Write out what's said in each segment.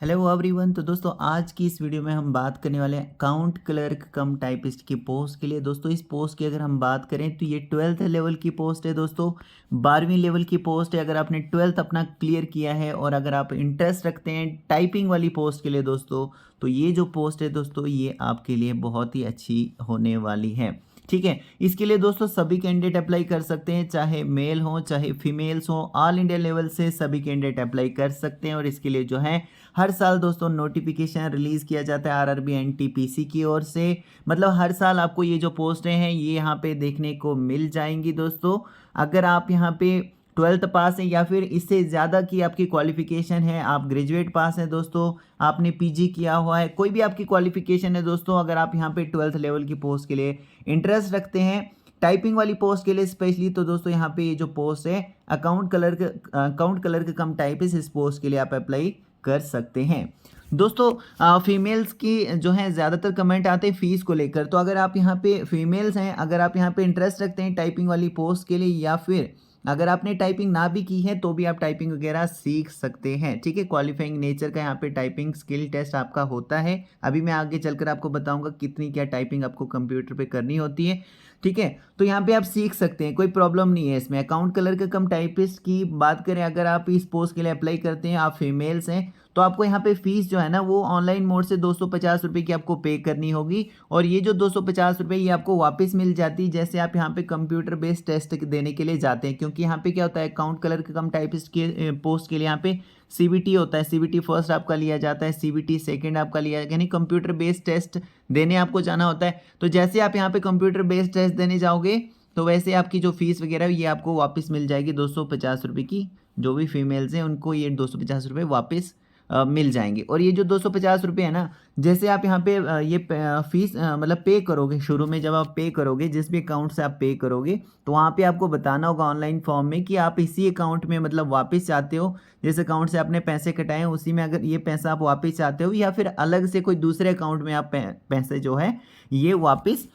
Hello everyone. तो दोस्तों आज की इस वीडियो में हम बात करने वाले हैं अकाउंट क्लर्क कम टाइपिस्ट की पोस्ट के लिए। दोस्तों इस पोस्ट की अगर हम बात करें तो ये 12th लेवल की पोस्ट है। दोस्तों 12वीं लेवल की पोस्ट है। अगर आपने 12th अपना क्लियर किया है और अगर आप इंटरेस्ट रखते हैं टाइपिंग वाली पोस्ट के लिए दोस्तों, तो ये जो पोस्ट है दोस्तों ये आपके लिए बहुत ही अच्छी होने वाली है। ठीक है, इसके लिए दोस्तों सभी कैंडिडेट अप्लाई कर सकते हैं, चाहे मेल हो चाहे फीमेल्स हो। ऑल इंडिया लेवल से सभी कैंडिडेट अप्लाई कर सकते हैं और इसके लिए जो है हर साल दोस्तों नोटिफिकेशन रिलीज़ किया जाता है आरआरबी एनटीपीसी की ओर से। मतलब हर साल आपको ये जो पोस्टें हैं ये यहाँ पे देखने को मिल जाएंगी दोस्तों। अगर आप यहाँ पे 12th पास है या फिर इससे ज़्यादा की आपकी क्वालिफिकेशन है, आप ग्रेजुएट पास हैं दोस्तों, आपने पीजी किया हुआ है, कोई भी आपकी क्वालिफिकेशन है दोस्तों, अगर आप यहाँ पे 12th लेवल की पोस्ट के लिए इंटरेस्ट रखते हैं टाइपिंग वाली पोस्ट के लिए स्पेशली, तो दोस्तों यहाँ पे ये जो पोस्ट है अकाउंट क्लर्क कम टाइपिस्ट, इस पोस्ट के लिए आप अप्लाई कर सकते हैं। दोस्तों फीमेल्स की जो है ज़्यादातर कमेंट आते हैं फ़ीस को लेकर। तो अगर आप यहाँ पे फीमेल्स हैं, अगर आप यहाँ पे इंटरेस्ट रखते हैं टाइपिंग वाली पोस्ट के लिए या फिर अगर आपने टाइपिंग ना भी की है तो भी आप टाइपिंग वगैरह सीख सकते हैं। ठीक है, क्वालिफाइंग नेचर का यहाँ पे टाइपिंग स्किल टेस्ट आपका होता है। अभी मैं आगे चलकर आपको बताऊंगा कितनी क्या टाइपिंग आपको कंप्यूटर पे करनी होती है। ठीक है, तो यहाँ पे आप सीख सकते हैं, कोई प्रॉब्लम नहीं है इसमें। अकाउंट क्लर्क कम टाइपिस्ट की बात करें, अगर आप इस पोस्ट के लिए अप्लाई करते हैं, आप फीमेल्स हैं, तो आपको यहाँ पे फीस जो है ना वो ऑनलाइन मोड से 250 रुपये की आपको पे करनी होगी। और ये जो 250 रुपये ये आपको वापस मिल जाती है जैसे आप यहाँ पे कंप्यूटर बेस्ड टेस्ट देने के लिए जाते हैं। क्योंकि यहाँ पे क्या होता है, अकाउंट क्लर्क कम टाइपिस्ट के पोस्ट के लिए यहाँ पे सीबीटी होता है। सीबीटी फर्स्ट आपका लिया जाता है, सीबीटी सेकंड आपका लिया, यानी कंप्यूटर बेस्ड टेस्ट देने आपको जाना होता है। तो जैसे आप यहाँ पे कंप्यूटर बेस्ड टेस्ट देने जाओगे तो वैसे आपकी जो फीस वगैरह ये आपको वापस मिल जाएगी 250 रुपये की। जो भी फीमेल्स हैं उनको ये 250 रुपये वापस मिल जाएंगे। और ये जो 250 रुपये है ना, जैसे आप यहाँ पे फीस मतलब पे करोगे, शुरू में जब आप पे करोगे जिस भी अकाउंट से आप पे करोगे तो वहाँ पे आपको बताना होगा ऑनलाइन फॉर्म में कि आप इसी अकाउंट में मतलब वापस चाहते हो, जिस अकाउंट से आपने पैसे कटाए हैं उसी में अगर ये पैसा आप वापस चाहते हो या फिर अलग से कोई दूसरे अकाउंट में आप पैसे जो है ये वापस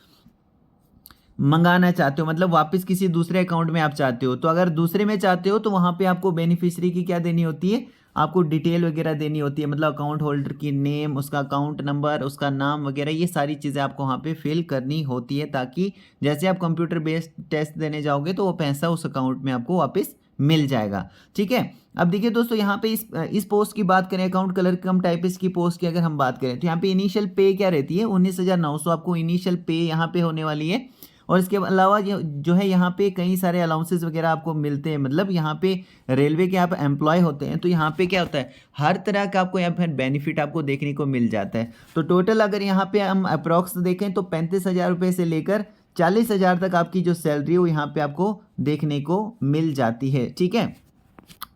मंगाना चाहते हो, मतलब वापस किसी दूसरे अकाउंट में आप चाहते हो। तो अगर दूसरे में चाहते हो तो वहाँ पे आपको बेनिफिशियरी की क्या देनी होती है, आपको डिटेल वगैरह देनी होती है, मतलब अकाउंट होल्डर की नेम, उसका अकाउंट नंबर, उसका नाम वगैरह, ये सारी चीज़ें आपको वहाँ पे फिल करनी होती है ताकि जैसे आप कंप्यूटर बेस्ड टेस्ट देने जाओगे तो वो पैसा उस अकाउंट में आपको वापस मिल जाएगा। ठीक है, अब देखिए दोस्तों यहाँ पे इस पोस्ट की बात करें, अकाउंट क्लर्क कम टाइपिस्ट की पोस्ट की अगर हम बात करें तो यहाँ पे इनिशियल पे क्या रहती है, 19,900 आपको इनिशियल पे यहाँ पे होने वाली है। और इसके अलावा जो है यहाँ पे कई सारे अलाउंसेस वगैरह आपको मिलते हैं, मतलब यहाँ पे रेलवे के आप एम्प्लॉय होते हैं तो यहाँ पे क्या होता है, हर तरह का आपको यहाँ पर बेनिफिट आपको देखने को मिल जाता है। तो टोटल अगर यहाँ पे हम अप्रॉक्स देखें तो 35,000 रुपये से लेकर 40,000 तक आपकी जो सैलरी है वो यहाँ पे आपको देखने को मिल जाती है। ठीक है,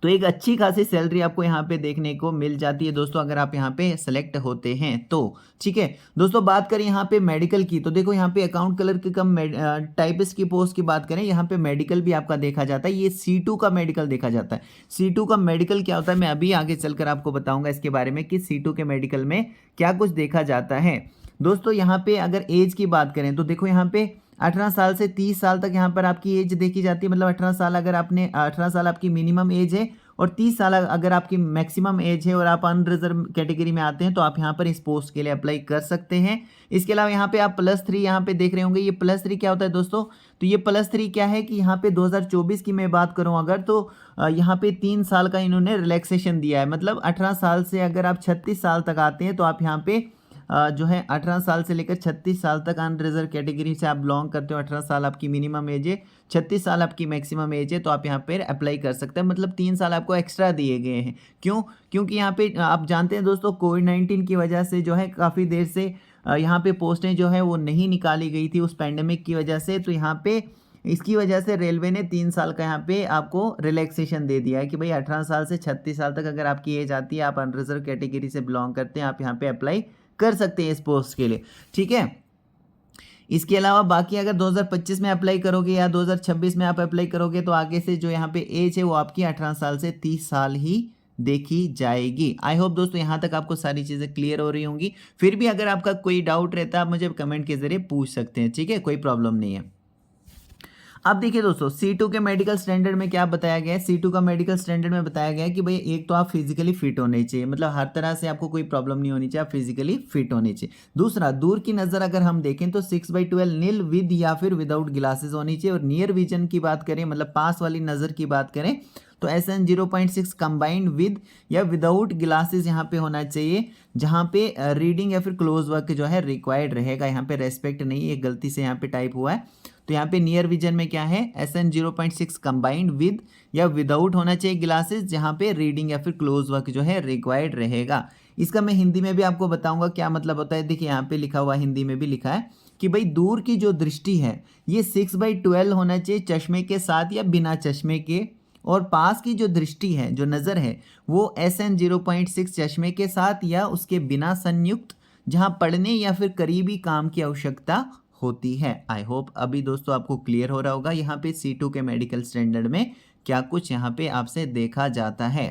तो एक अच्छी खासी सैलरी आपको यहाँ पे देखने को मिल जाती है दोस्तों अगर आप यहाँ पे सेलेक्ट होते हैं तो। ठीक है दोस्तों, बात करें यहाँ पे मेडिकल की, तो देखो यहाँ पे अकाउंट क्लर्क कम टाइपिस्ट की पोस्ट की बात करें, यहाँ पे मेडिकल भी आपका देखा जाता है। ये C2 का मेडिकल देखा जाता है। C2 का मेडिकल क्या होता है मैं अभी आगे चलकर आपको बताऊंगा इसके बारे में कि C2 के मेडिकल में क्या कुछ देखा जाता है। दोस्तों यहाँ पे अगर एज की बात करें तो देखो यहाँ पे 18 साल से 30 साल तक यहाँ पर आपकी एज देखी जाती है। मतलब 18 साल अगर आपने 18 साल आपकी मिनिमम एज है और 30 साल अगर आपकी मैक्सिमम एज है और आप अनरिजर्व कैटेगरी में आते हैं तो आप यहाँ पर इस पोस्ट के लिए अप्लाई कर सकते हैं। इसके अलावा यहाँ पे आप +3 यहाँ पे देख रहे होंगे। ये +3 क्या होता है दोस्तों, तो ये +3 क्या है कि यहाँ पे 2024 की मैं बात करूँ अगर तो यहाँ पे 3 साल का इन्होंने रिलैक्सेशन दिया है। मतलब 18 साल से अगर आप 36 साल तक आते हैं तो आप यहाँ पे जो है 18 साल से लेकर 36 साल तक अनरिजर्व कैटेगरी से आप बिलोंग करते हो, 18 साल आपकी मिनिमम एज है, 36 साल आपकी मैक्सिमम एज है, तो आप यहाँ पर अप्लाई कर सकते हैं। मतलब 3 साल आपको एक्स्ट्रा दिए गए हैं। क्यों, क्योंकि यहाँ पे आप जानते हैं दोस्तों कोविड-19 की वजह से जो है काफ़ी देर से यहाँ पे पोस्टें जो है वो नहीं निकाली गई थी उस पैंडेमिक की वजह से। तो यहाँ पे इसकी वजह से रेलवे ने 3 साल का यहाँ पे आपको रिलैक्सेशन दे दिया है कि भाई 18 साल से 36 साल तक अगर आपकी एज आती है, आप अनरिजर्व कैटेगरी से बिलोंग करते हैं, आप यहाँ पे अप्लाई कर सकते हैं इस पोस्ट के लिए। ठीक है, इसके अलावा बाकी अगर 2025 में अप्लाई करोगे या 2026 में आप अप्लाई करोगे तो आगे से जो यहाँ पे एज है वो आपकी 18 साल से 30 साल ही देखी जाएगी। आई होप दोस्तों यहाँ तक आपको सारी चीज़ें क्लियर हो रही होंगी। फिर भी अगर आपका कोई डाउट रहता है आप मुझे कमेंट के जरिए पूछ सकते हैं। ठीक है, कोई प्रॉब्लम नहीं है। अब देखिए दोस्तों, C2 के मेडिकल स्टैंडर्ड में क्या बताया गया है, C2 का मेडिकल स्टैंडर्ड में बताया गया है कि भाई एक तो आप फिजिकली फिट होने चाहिए, मतलब हर तरह से आपको कोई प्रॉब्लम नहीं होनी चाहिए, आप फिजिकली फिट होने चाहिए। दूसरा, दूर की नज़र अगर हम देखें तो 6/12 नील विद या फिर विदाउट ग्लासेस होनी चाहिए। और नियर विजन की बात करें, मतलब पास वाली नज़र की बात करें, तो SN 0.6 कंबाइंड विद या विदाउट ग्लासेस यहाँ पे होना चाहिए, जहाँ पे रीडिंग या फिर क्लोज वर्क जो है रिक्वायर्ड रहेगा। यहाँ पे रेस्पेक्ट नहीं है, गलती से यहाँ पे टाइप हुआ है। तो यहाँ पे नियर विजन में क्या है, SN 0.6 कंबाइंड विद या विदाउट होना चाहिए ग्लासेस, जहाँ पे रीडिंग या फिर क्लोज वर्क जो है रिक्वायर्ड रहेगा। इसका मैं हिंदी में भी आपको बताऊंगा क्या मतलब होता है। देखिए यहाँ पे लिखा हुआ, हिंदी में भी लिखा है कि भाई दूर की जो दृष्टि है ये 6/12 होना चाहिए चश्मे के साथ या बिना चश्मे के, और पास की जो दृष्टि है, जो नज़र है, वो SN 0.6 चश्मे के साथ या उसके बिना संयुक्त, जहाँ पढ़ने या फिर करीबी काम की आवश्यकता होती है। आई होप अभी दोस्तों आपको क्लियर हो रहा होगा यहाँ पे C2 के मेडिकल स्टैंडर्ड में क्या कुछ यहाँ पे आपसे देखा जाता है।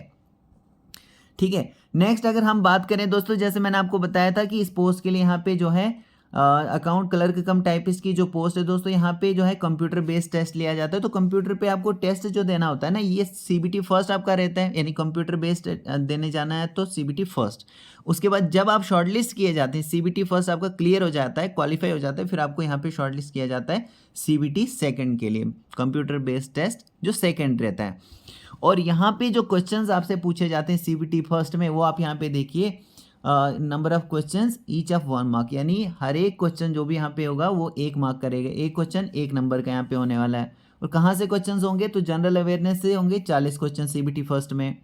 ठीक है, नेक्स्ट अगर हम बात करें दोस्तों, जैसे मैंने आपको बताया था कि इस पोस्ट के लिए यहाँ पे जो है अकाउंट क्लर्क कम टाइपिस्ट की जो पोस्ट है दोस्तों, यहाँ पे जो है कंप्यूटर बेस्ड टेस्ट लिया जाता है। तो कंप्यूटर पे आपको टेस्ट जो देना होता है ना, ये CBT फर्स्ट आपका रहता है, यानी कंप्यूटर बेस्ड देने जाना है तो CBT फर्स्ट। उसके बाद जब आप शॉर्टलिस्ट किए जाते हैं, CBT फर्स्ट आपका क्लियर हो जाता है, क्वालिफाई हो जाता है, फिर आपको यहाँ पे शॉर्टलिस्ट किया जाता है CBT सेकेंड के लिए, कंप्यूटर बेस्ड टेस्ट जो सेकेंड रहता है। और यहाँ पे जो क्वेश्चंस आपसे पूछे जाते हैं CBT फर्स्ट में, वो आप यहाँ पे देखिए, number of questions each of 1 mark, यानी हर एक क्वेश्चन जो भी यहाँ पे होगा वो 1 मार्क करेगा। एक क्वेश्चन 1 नंबर का यहाँ पे होने वाला है। और कहाँ से क्वेश्चंस होंगे, तो जनरल अवेयरनेस से होंगे 40 क्वेश्चन CBT फर्स्ट में,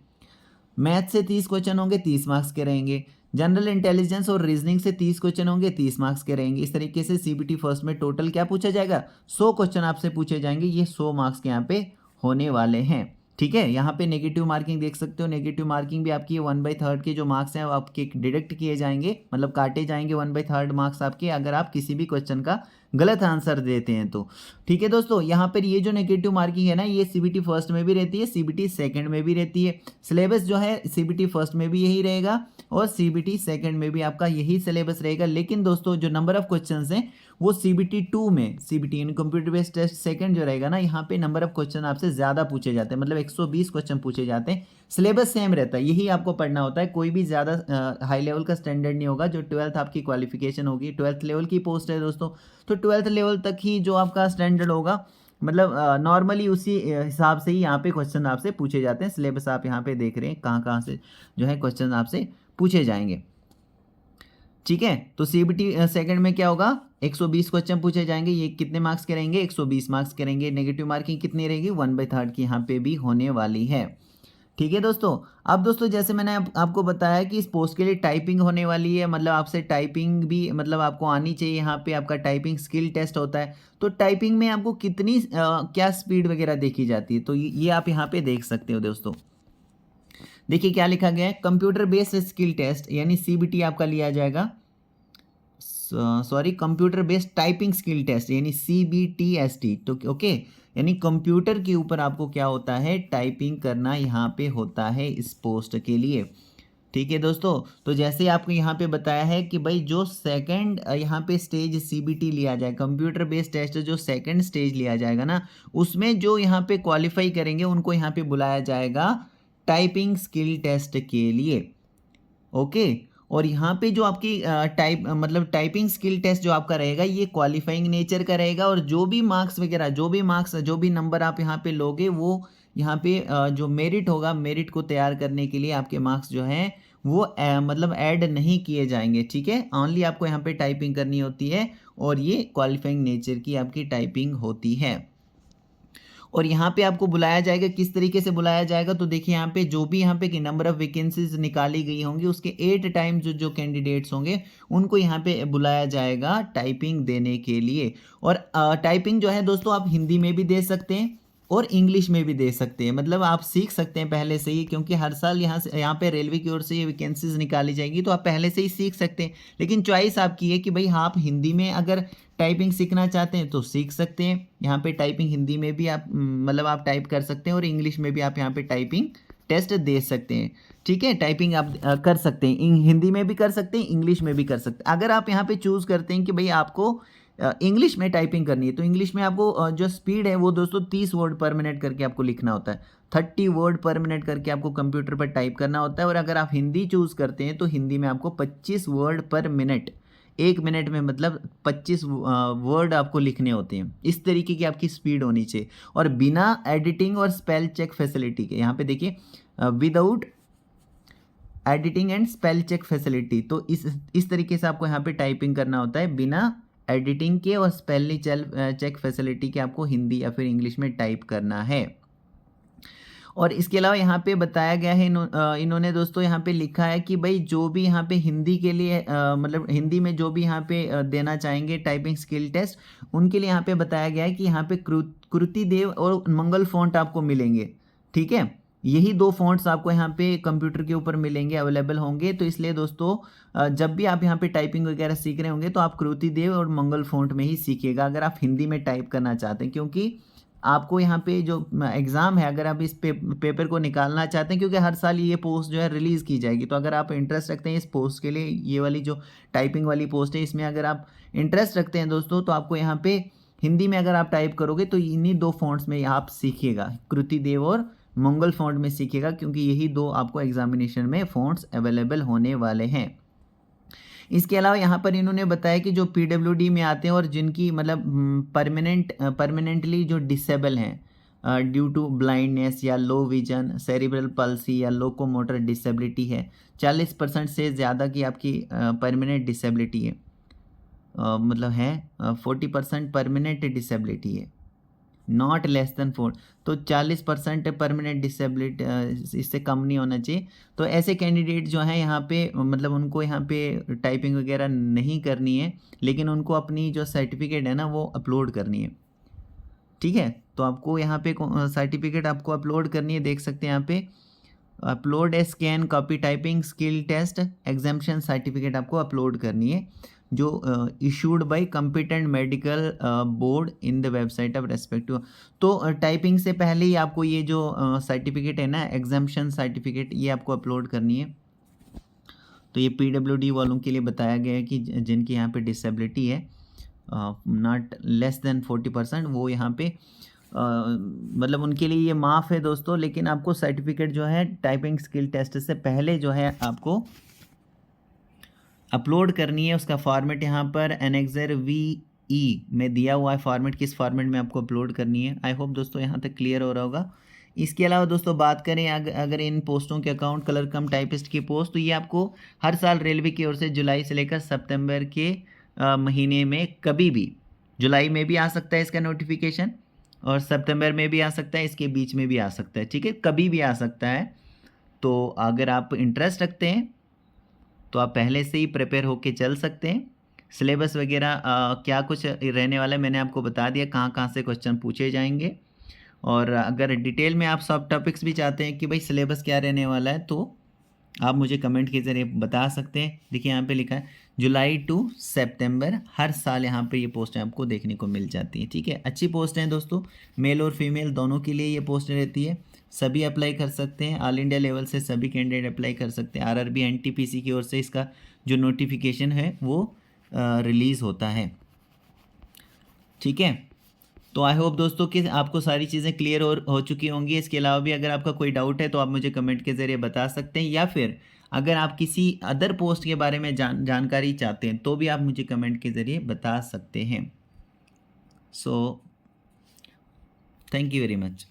मैथ से 30 क्वेश्चन होंगे, 30 मार्क्स के रहेंगे, जनरल इंटेलिजेंस और रीजनिंग से 30 क्वेश्चन होंगे, 30 मार्क्स के रहेंगे। इस तरीके से CBT फर्स्ट में टोटल क्या पूछा जाएगा, 100 क्वेश्चन आपसे पूछे जाएंगे, ये 100 मार्क्स के यहाँ पे होने वाले हैं। ठीक है, यहाँ पे नेगेटिव मार्किंग देख सकते हो, नेगेटिव मार्किंग भी आपकी 1/3 के जो मार्क्स हैं वो आपके डिडक्ट किए जाएंगे, मतलब काटे जाएंगे 1/3 मार्क्स आपके, अगर आप किसी भी क्वेश्चन का गलत आंसर देते हैं तो। ठीक है दोस्तों, यहाँ पर ये जो नेगेटिव मार्किंग है ना, ये CBT फर्स्ट में भी रहती है, CBT सेकंड में भी रहती है। सिलेबस जो है CBT फर्स्ट में भी यही रहेगा और CBT सेकंड में भी आपका यही सिलेबस रहेगा। लेकिन दोस्तों जो नंबर ऑफ क्वेश्चंस हैं वो CBT 2 में, CBT in computer based test second जो रहेगा ना, यहाँ पे नंबर ऑफ क्वेश्चन आपसे ज़्यादा पूछे जाते हैं, मतलब 120 क्वेश्चन पूछे जाते हैं। सिलेबस सेम रहता है, यही आपको पढ़ना होता है, कोई भी ज़्यादा हाई लेवल का स्टैंडर्ड नहीं होगा। जो 12th आपकी क्वालिफिकेशन होगी, 12th लेवल की पोस्ट है दोस्तों, तो 12th लेवल तक ही जो आपका स्टैंडर्ड होगा, मतलब नॉर्मली उसी हिसाब से ही यहाँ पे क्वेश्चन आपसे पूछे जाते हैं। सिलेबस आप यहाँ पे देख रहे हैं कहाँ कहाँ से जो है क्वेश्चन आपसे पूछे जाएंगे। ठीक है, तो CBT सेकंड में क्या होगा, 120 क्वेश्चन पूछे जाएंगे, ये कितने मार्क्स के रहेंगे, 120 मार्क्स के रहेंगे। नेगेटिव मार्किंग कितनी रहेगी, 1/3 की यहाँ पे भी होने वाली है। ठीक है दोस्तों, अब दोस्तों जैसे मैंने आपको बताया कि इस पोस्ट के लिए टाइपिंग होने वाली है, मतलब आपसे टाइपिंग भी मतलब आपको आनी चाहिए। यहाँ पे आपका टाइपिंग स्किल टेस्ट होता है, तो टाइपिंग में आपको कितनी क्या स्पीड वगैरह देखी जाती है, तो ये आप यहाँ पे देख सकते हो दोस्तों। देखिए क्या लिखा गया है, कंप्यूटर बेस्ड स्किल टेस्ट यानी CBT आपका लिया जाएगा, sorry computer based typing skill test यानी CBTST। तो ओके, यानी कंप्यूटर के ऊपर आपको क्या होता है, टाइपिंग करना यहाँ पे होता है इस पोस्ट के लिए। ठीक है दोस्तों, तो जैसे आपको यहाँ पे बताया है कि भाई जो सेकंड यहाँ पे स्टेज CBT लिया जाए, कंप्यूटर बेस्ड टेस्ट जो सेकंड स्टेज लिया जाएगा ना, उसमें जो यहाँ पे क्वालिफाई करेंगे उनको यहाँ पे बुलाया जाएगा टाइपिंग स्किल टेस्ट के लिए। ओके, और यहाँ पे जो आपकी मतलब टाइपिंग स्किल टेस्ट जो आपका रहेगा ये क्वालिफाइंग नेचर का रहेगा, और जो भी मार्क्स वगैरह, जो भी नंबर आप यहाँ पे लोगे, वो यहाँ पे जो मेरिट होगा, मेरिट को तैयार करने के लिए आपके मार्क्स जो हैं वो मतलब ऐड नहीं किए जाएंगे। ठीक है, ओनली आपको यहाँ पे टाइपिंग करनी होती है, और ये क्वालिफाइंग नेचर की आपकी टाइपिंग होती है। और यहाँ पे आपको बुलाया जाएगा, किस तरीके से बुलाया जाएगा, तो देखिए यहाँ पे जो भी यहाँ पे नंबर ऑफ वैकेंसीज निकाली गई होंगी उसके 8 टाइम्स जो कैंडिडेट्स होंगे उनको यहाँ पे बुलाया जाएगा टाइपिंग देने के लिए। और टाइपिंग जो है दोस्तों आप हिंदी में भी दे सकते हैं और इंग्लिश में भी दे सकते हैं, मतलब आप सीख सकते हैं पहले से ही, क्योंकि हर साल यहाँ पे रेलवे की ओर से ये वैकेंसीज निकाली जाएगी, तो आप पहले से ही सीख सकते हैं। लेकिन चॉइस आपकी है कि भाई हाँ, आप हिंदी में अगर टाइपिंग सीखना चाहते हैं तो सीख सकते हैं। यहाँ पे टाइपिंग हिंदी में भी आप मतलब आप टाइप कर सकते हैं, और इंग्लिश में भी आप यहाँ पे टाइपिंग टेस्ट दे सकते हैं। ठीक है, टाइपिंग आप कर सकते हैं, हिंदी में भी कर सकते हैं, इंग्लिश में भी कर सकते हैं। अगर आप यहाँ पे चूज़ करते हैं कि भाई आपको इंग्लिश में टाइपिंग करनी है तो इंग्लिश में आपको जो स्पीड है वो दोस्तों 30 वर्ड पर मिनट करके आपको लिखना होता है, 30 वर्ड पर मिनट करके आपको कंप्यूटर पर टाइप करना होता है। और अगर आप हिंदी चूज़ करते हैं तो हिंदी में आपको 25 वर्ड पर मिनट, 1 मिनट में मतलब 25 वर्ड आपको लिखने होते हैं। इस तरीके की आपकी स्पीड होनी चाहिए और बिना एडिटिंग और स्पेल चेक फैसिलिटी के। यहाँ पे देखिए without editing and spell check facility, तो इस तरीके से आपको यहाँ पे टाइपिंग करना होता है बिना एडिटिंग के और स्पेल चेक फैसिलिटी के आपको हिंदी या फिर इंग्लिश में टाइप करना है। और इसके अलावा यहाँ पे बताया गया है इन्होंने दोस्तों यहाँ पे लिखा है कि भाई जो भी यहाँ पे हिंदी के लिए मतलब हिंदी में जो भी यहाँ पे देना चाहेंगे टाइपिंग स्किल टेस्ट, उनके लिए यहाँ पे बताया गया है कि यहाँ पे कृति देव और मंगल फॉन्ट आपको मिलेंगे। ठीक है, यही 2 फॉन्ट्स आपको यहाँ पे कंप्यूटर के ऊपर मिलेंगे, अवेलेबल होंगे। तो इसलिए दोस्तों जब भी आप यहाँ पे टाइपिंग वगैरह सीख रहे होंगे तो आप कृति देव और मंगल फॉन्ट में ही सीखिएगा अगर आप हिंदी में टाइप करना चाहते हैं, क्योंकि आपको यहाँ पे जो एग्ज़ाम है अगर आप इस पेपर को निकालना चाहते हैं, क्योंकि हर साल ये पोस्ट जो है रिलीज़ की जाएगी। तो अगर आप इंटरेस्ट रखते हैं इस पोस्ट के लिए, ये वाली जो टाइपिंग वाली पोस्ट है इसमें अगर आप इंटरेस्ट रखते हैं दोस्तों, तो आपको यहाँ पे हिंदी में अगर आप टाइप करोगे तो इन्हीं 2 फॉन्ट्स में आप सीखिएगा, कृति देव और मंगल फॉन्ट में सीखिएगा, क्योंकि यही 2 आपको एग्जामिनेशन में फॉन्ट्स अवेलेबल होने वाले हैं। इसके अलावा यहाँ पर इन्होंने बताया कि जो पीडब्ल्यूडी में आते हैं और जिनकी मतलब परमानेंटली जो डिसेबल हैं ड्यू टू ब्लाइंडनेस या लो विजन, सेरिब्रल पल्सी या लोकोमोटर डिसेबिलिटी है, 40% से ज़्यादा की आपकी परमानेंट डिसेबिलिटी है, मतलब है 40% परमानेंट डिसेबिलिटी है, नॉट लेस देन 4, तो 40% परमानेंट डिसेबिलिटी, इससे कम नहीं होना चाहिए। तो ऐसे कैंडिडेट जो हैं यहाँ पे मतलब उनको यहाँ पे टाइपिंग वगैरह नहीं करनी है, लेकिन उनको अपनी जो सर्टिफिकेट है ना वो अपलोड करनी है। ठीक है, तो आपको यहाँ पे सर्टिफिकेट आपको अपलोड करनी है, देख सकते हैं यहाँ पे upload a scan copy typing skill test exemption certificate आपको अपलोड करनी है, जो issued by competent medical board in the website of respective. तो टाइपिंग से पहले ही आपको ये जो सर्टिफिकेट है ना एग्जाम्पशन सर्टिफिकेट, ये आपको अपलोड करनी है। तो ये पीडब्ल्यूडी वालों के लिए बताया गया है कि जिनकी यहाँ पे डिसेबिलिटी है नॉट लेस देन 40%, वो यहाँ पे मतलब उनके लिए ये माफ़ है दोस्तों, लेकिन आपको सर्टिफिकेट जो है टाइपिंग स्किल टेस्ट से पहले जो है आपको अपलोड करनी है। उसका फॉर्मेट यहाँ पर एनेक्सर VE में दिया हुआ है, फॉर्मेट किस फॉर्मेट में आपको अपलोड करनी है। आई होप दोस्तों यहाँ तक क्लियर हो रहा होगा। इसके अलावा दोस्तों बात करें अगर इन पोस्टों के अकाउंट क्लर्क कम टाइपिस्ट की पोस्ट, तो ये आपको हर साल रेलवे की ओर से जुलाई से लेकर सितंबर के महीने में कभी भी, जुलाई में भी आ सकता है इसका नोटिफिकेशन और सितंबर में भी आ सकता है, इसके बीच में भी आ सकता है। ठीक है, कभी भी आ सकता है। तो अगर आप इंटरेस्ट रखते हैं तो आप पहले से ही प्रिपेयर होके चल सकते हैं। सिलेबस वगैरह क्या कुछ रहने वाला है मैंने आपको बता दिया, कहाँ कहाँ से क्वेश्चन पूछे जाएंगे। और अगर डिटेल में आप सब टॉपिक्स भी चाहते हैं कि भाई सिलेबस क्या रहने वाला है, तो आप मुझे कमेंट के ज़रिए बता सकते हैं। देखिए यहाँ पे लिखा है जुलाई टू सितंबर, हर साल यहाँ पे ये पोस्टें आपको देखने को मिल जाती हैं। ठीक है, अच्छी पोस्ट हैं दोस्तों, मेल और फीमेल दोनों के लिए ये पोस्टें रहती है। सभी अप्लाई कर सकते हैं, ऑल इंडिया लेवल से सभी कैंडिडेट अप्लाई कर सकते हैं। आरआरबी एनटीपीसी की ओर से इसका जो नोटिफिकेशन है वो रिलीज़ होता है। ठीक है, तो आई होप दोस्तों कि आपको सारी चीज़ें क्लियर हो चुकी होंगी। इसके अलावा भी अगर आपका कोई डाउट है तो आप मुझे कमेंट के ज़रिए बता सकते हैं, या फिर अगर आप किसी अदर पोस्ट के बारे में जानकारी चाहते हैं तो भी आप मुझे कमेंट के ज़रिए बता सकते हैं। So thank you very much.